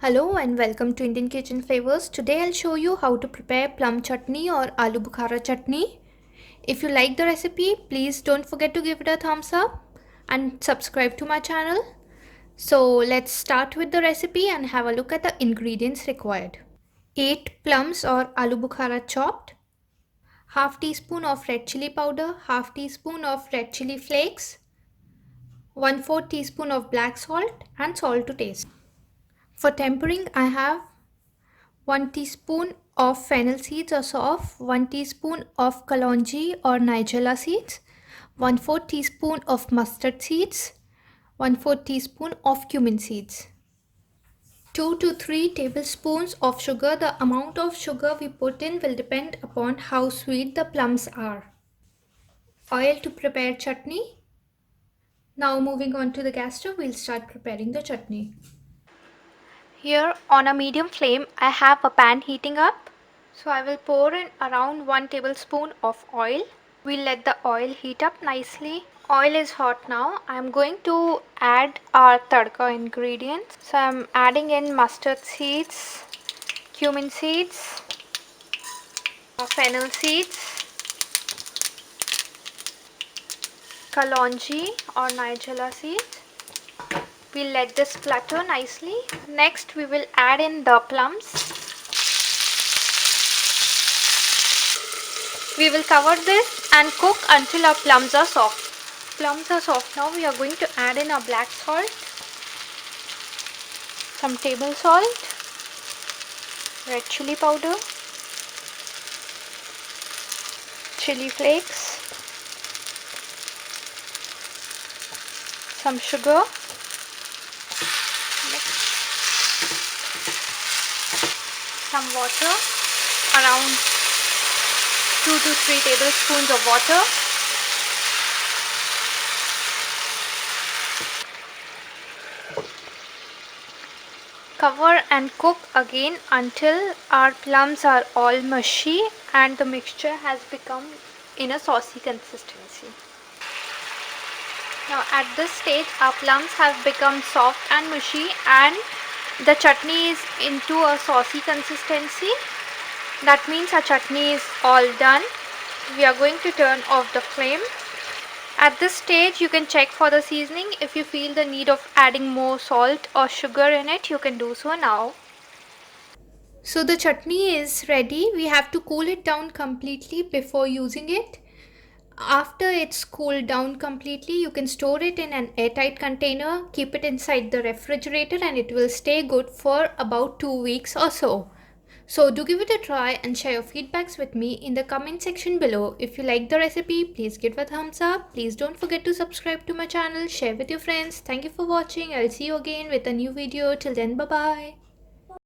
Hello and welcome to Indian Kitchen Flavors. Today I'll show you how to prepare plum chutney or aloo bukhara chutney. If you like the recipe, please don't forget to give it a thumbs up and subscribe to my channel. So let's start with the recipe and have a look at the ingredients required. 8 plums or aloo bukhara chopped, half teaspoon of red chili powder, half teaspoon of red chili flakes, 1/4 teaspoon of black salt and salt to taste. For tempering, I have 1 teaspoon of fennel seeds or sauf, 1 teaspoon of kalonji or nigella seeds, 1/4 teaspoon of mustard seeds, 1/4 teaspoon of cumin seeds. 2 to 3 tablespoons of sugar. The amount of sugar we put in will depend upon how sweet the plums are. Oil to prepare chutney. Now moving on to the gas stove, we'll start preparing the chutney. Here on a medium flame, I have a pan heating up. So I will pour in around 1 tablespoon of oil. We'll let the oil heat up nicely. Oil is hot now. I'm going to add our tadka ingredients. So I'm adding in mustard seeds, cumin seeds, fennel seeds, kalonji or nigella seeds. We'll let this flutter nicely. Next we will add in the plums. We will cover this and cook until our plums are soft. Plums are soft now. We are going to add in our black salt, some table salt, red chili powder, chili flakes, some sugar, some water, around 2 to 3 tablespoons of water. Cover and cook again until our plums are all mushy and the mixture has become in a saucy consistency. Now at this stage our plums have become soft and mushy and the chutney is into a saucy consistency. That means our chutney is all done. We are going to turn off the flame. At this stage you can check for the seasoning. If you feel the need of adding more salt or sugar in it, you can do so now. So the chutney is ready. We have to cool it down completely before using it. After it's cooled down completely, you can store it in an airtight container, keep it inside the refrigerator and it will stay good for about 2 weeks or so. So do give it a try and share your feedbacks with me in the comment section below. If you like the recipe, please give a thumbs up. Please don't forget to subscribe to my channel, share with your friends. Thank you for watching. I'll see you again with a new video. Till then, bye bye.